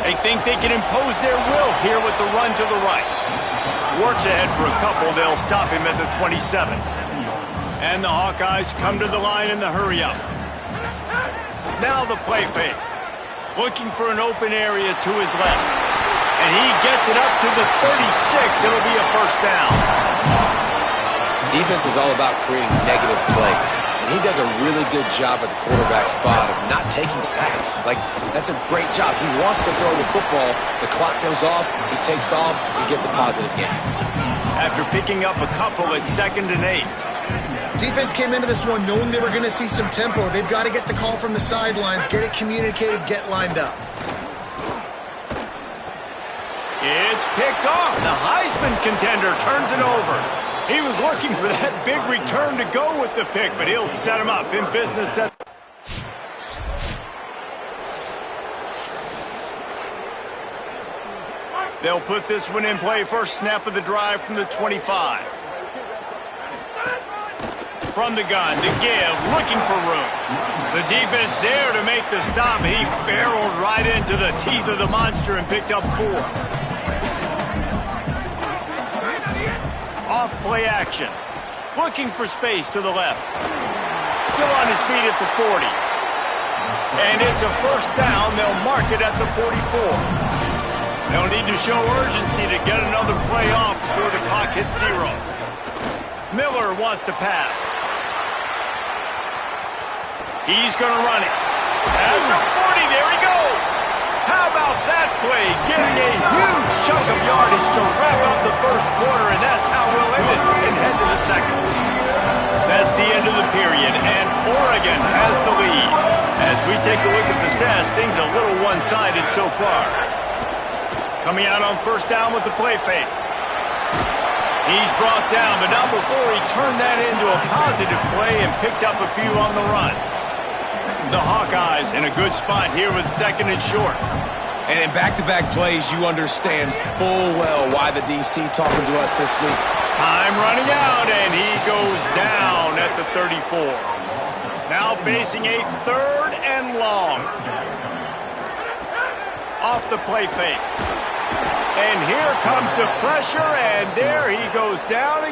They think they can impose their will here with the run to the right. Works ahead for a couple. They'll stop him at the 27. And the Hawkeyes come to the line in the hurry-up. Now the play fake. Looking for an open area to his left. And he gets it up to the 36. It'll be a first down. Defense is all about creating negative plays. And he does a really good job at the quarterback spot of not taking sacks. Like, that's a great job. He wants to throw the football. The clock goes off. He takes off. He gets a positive gain. After picking up a couple at 2nd and 8. Defense came into this one knowing they were going to see some tempo. They've got to get the call from the sidelines, get it communicated, get lined up. It's picked off. The Heisman contender turns it over. He was looking for that big return to go with the pick, but he'll set him up in business. They'll put this one in play. First snap of the drive from the 25. From the gun, to give, looking for room. The defense there to make the stop. He barreled right into the teeth of the monster and picked up 4. Off play action. Looking for space to the left. Still on his feet at the 40. And it's a first down. They'll mark it at the 44. They'll need to show urgency to get another play off before the clock hits 0. Miller wants to pass. He's going to run it. At the 40, there he goes. How about that play? Getting a huge chunk of yardage to wrap up the first quarter, and that's how we'll end it and head to the second. That's the end of the period, and Oregon has the lead. As we take a look at the stats, things a little one-sided so far. Coming out on first down with the play fake. He's brought down, but not before he turned that into a positive play and picked up a few on the run. The Hawkeyes in a good spot here with 2nd and short. And in back-to-back plays, you understand full well why the DC talking to us this week. Time running out, and he goes down at the 34. Now facing a 3rd and long. Off the play fake. And here comes the pressure, and there he goes down.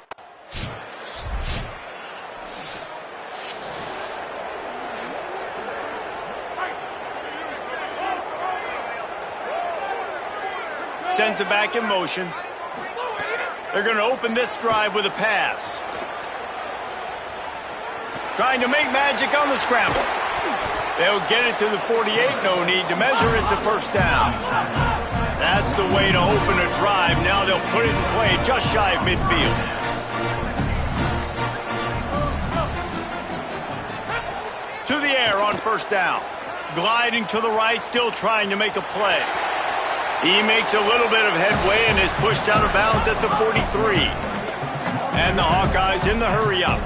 Sends it back in motion. They're going to open this drive with a pass. Trying to make magic on the scramble. They'll get it to the 48. No need to measure. It's a first down. That's the way to open a drive. Now they'll put it in play just shy of midfield. To the air on first down. Gliding to the right, still trying to make a play. He makes a little bit of headway and is pushed out of bounds at the 43. And the Hawkeyes in the hurry-up.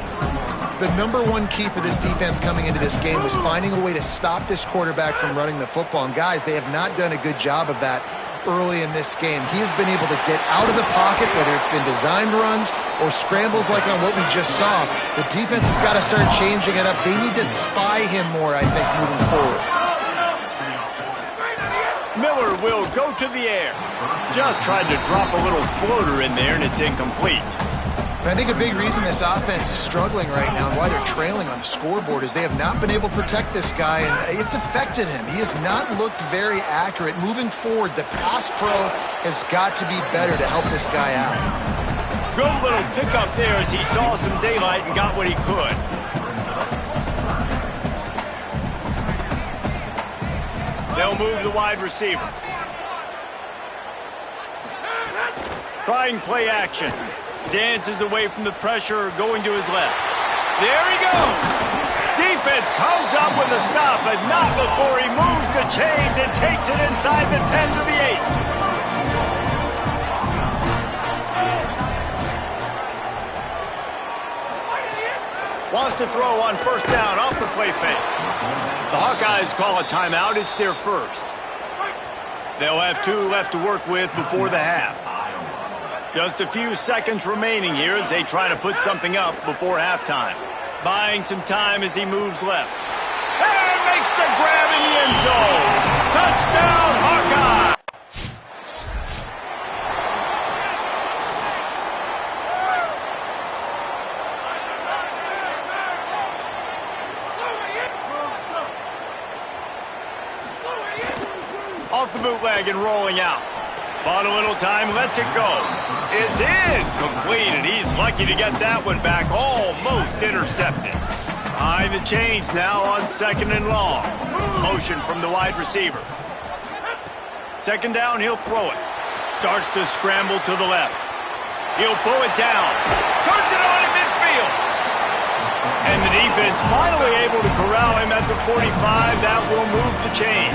The #1 key for this defense coming into this game was finding a way to stop this quarterback from running the football. And guys, they have not done a good job of that early in this game. He has been able to get out of the pocket, whether it's been designed runs or scrambles like on what we just saw. The defense has got to start changing it up. They need to spy him more, I think, moving forward. Miller will go to the air. Just tried to drop a little floater in there, and it's incomplete. And I think a big reason this offense is struggling right now and why they're trailing on the scoreboard is they have not been able to protect this guy, and it's affected him. He has not looked very accurate. Moving forward, the pass pro has got to be better to help this guy out. Good little pickup there as he saw some daylight and got what he could. They'll move the wide receiver. Trying play action. Dances away from the pressure, going to his left. There he goes. Defense comes up with a stop, but not before he moves the chains and takes it inside the 10 to the 8. Wants to throw on first down off the play fake. The Hawkeyes call a timeout. It's their first. They'll have 2 left to work with before the half. Just a few seconds remaining here as they try to put something up before halftime. Buying some time as he moves left. And makes the grab in the end zone. Touchdown, Hawkeye! off the bootleg and rolling out. Bought a little time, lets it go. It's incomplete, and he's lucky to get that one back, almost intercepted. Behind the chains now on 2nd and long. Motion from the wide receiver. 2nd down, he'll throw it. Starts to scramble to the left. He'll pull it down. Turns it on in midfield. And the defense finally able to corral him at the 45. That will move the chain.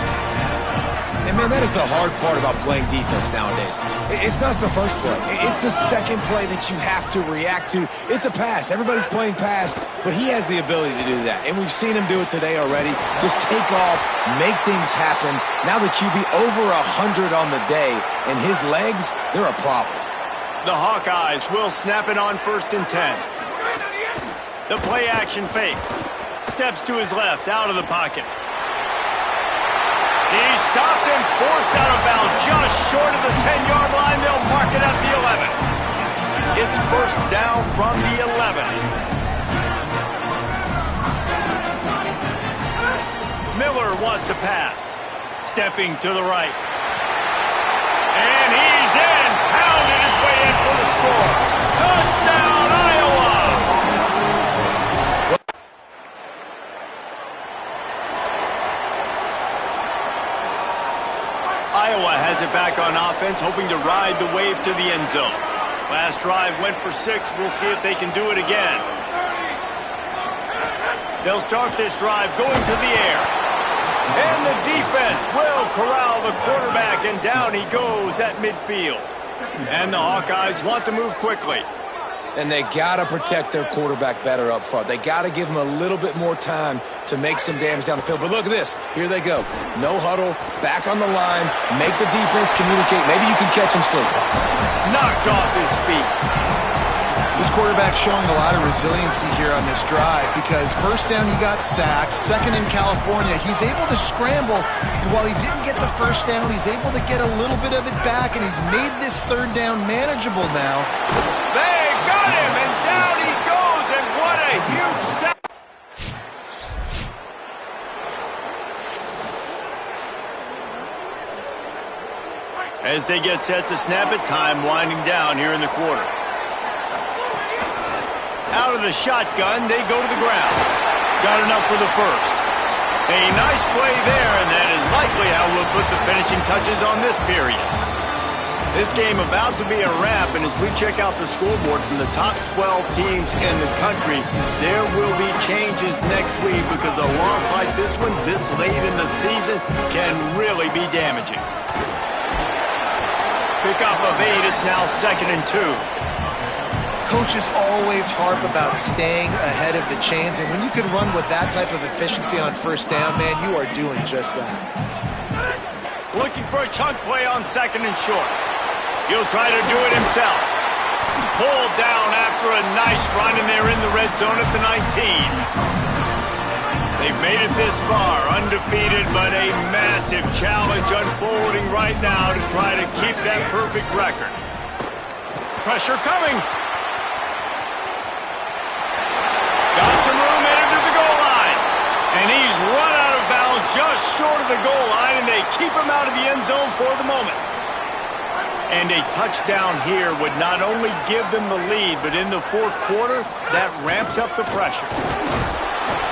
And, man, that is the hard part about playing defense nowadays. It's not the first play. It's the second play that you have to react to. It's a pass. Everybody's playing pass, but he has the ability to do that. And we've seen him do it today already. Just take off, make things happen. Now the QB over 100 on the day, and his legs, they're a problem. The Hawkeyes will snap it on 1st and 10. The play action fake. Steps to his left, out of the pocket. He's stopped and forced out of bounds just short of the 10-yard line. They'll mark it at the 11. It's 1st down from the 11. Miller wants to pass. Stepping to the right. And he's in. Pounded his way in for the score. Touchdown, Iowa! Iowa has it back on offense, hoping to ride the wave to the end zone. Last drive went for 6. We'll see if they can do it again. They'll start this drive going to the air. And the defense will corral the quarterback, and down he goes at midfield. And the Hawkeyes want to move quickly. And they got to protect their quarterback better up front. They got to give him a little bit more time to make some damage down the field. But look at this. Here they go. No huddle, back on the line, make the defense communicate. Maybe you can catch him sleeping. Knocked off his feet. This quarterback showing a lot of resiliency here on this drive because 1st down he got sacked, 2nd in California. He's able to scramble, and while he didn't get the 1st down, he's able to get a little bit of it back, and he's made this 3rd down manageable now. They got him, and down he goes, and what a huge sack. As they get set to snap it, time winding down here in the quarter. Out of the shotgun, they go to the ground. Got enough for the 1st. A nice play there, and that is likely how we'll put the finishing touches on this period. This game about to be a wrap, and as we check out the scoreboard from the top 12 teams in the country, there will be changes next week because a loss like this one, this late in the season, can really be damaging. Pickup of 8, it's now 2nd and 2. Coaches always harp about staying ahead of the chains, and when you can run with that type of efficiency on 1st down, man, you are doing just that. Looking for a chunk play on 2nd and short. He'll try to do it himself. Pulled down after a nice run, and they're in the red zone at the 19. They've made it this far, undefeated, but a massive challenge unfolding right now to try to keep that perfect record. Pressure coming. Got some room headed to the goal line. And he's run out of bounds just short of the goal line, and they keep him out of the end zone for the moment. And a touchdown here would not only give them the lead, but in the 4th quarter, that ramps up the pressure.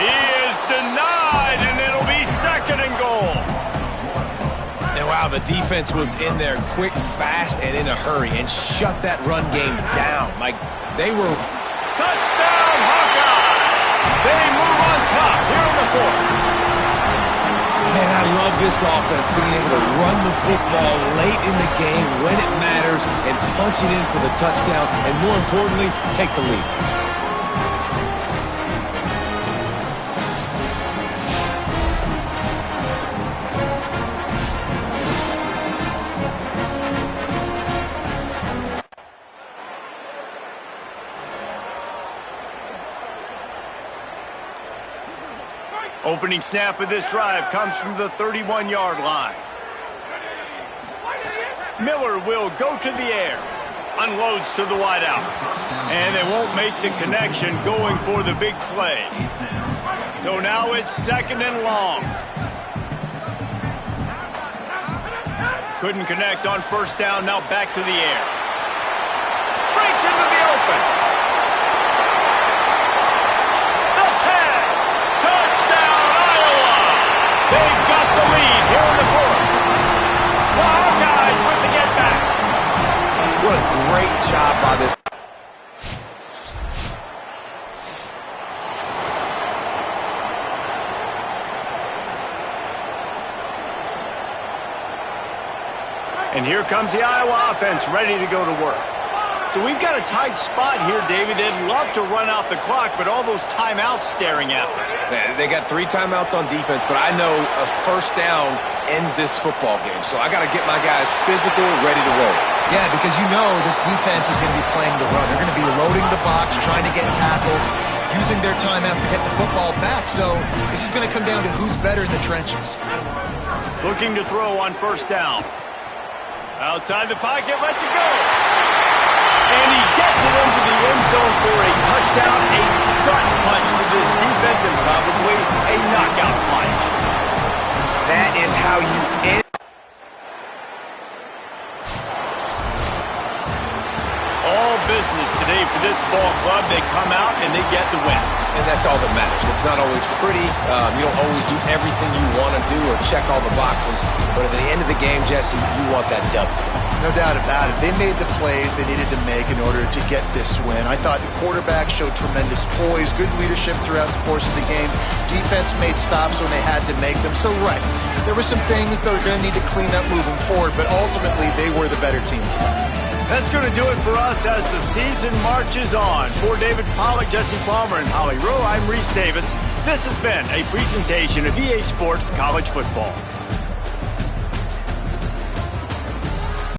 He is denied, and it'll be 2nd and goal. And wow, the defense was in there quick, fast, and in a hurry, and shut that run game down. Like, they were... Touchdown, Hawkeye! They move on top here in the 4th. Man, I love this offense, being able to run the football late in the game when it matters and punch it in for the touchdown, and more importantly, take the lead. Opening snap of this drive comes from the 31-yard line. Miller will go to the air. Unloads to the wideout. And they won't make the connection going for the big play. So now it's 2nd and long. Couldn't connect on first down, now back to the air. Breaks into the open. The tag. Touchdown, Iowa. They've got the lead here in the fourth. The Hawkeyes with the get back. What a great job by this. And here comes the Iowa offense ready to go to work. So we've got a tight spot here, David. They'd love to run out the clock, but all those timeouts staring at them. They got 3 timeouts on defense, but I know a first down ends this football game. So I got to get my guys physical, ready to roll. Yeah, because you know this defense is going to be playing the run. They're going to be loading the box, trying to get tackles, using their timeouts to get the football back. So this is going to come down to who's better in the trenches. Looking to throw on first down. Outside the pocket, lets it go. And he gets it into the end zone for a touchdown, a gut punch to this defense, and probably a knockout punch. That is how you end. All business today for this ball club. They come out and they get the win. And that's all that matters. It's not always pretty. You don't always do everything you want to do or check all the boxes. But at the end of the game, Jesse, you want that W. No doubt about it. They made the plays they needed to make in order to get this win. I thought the quarterback showed tremendous poise, good leadership throughout the course of the game. Defense made stops when they had to make them. So, right, there were some things that were going to need to clean up moving forward, but ultimately they were the better team tonight. That's going to do it for us as the season marches on. For David Pollack, Jesse Palmer, and Holly Rowe, I'm Reese Davis. This has been a presentation of EA Sports College Football.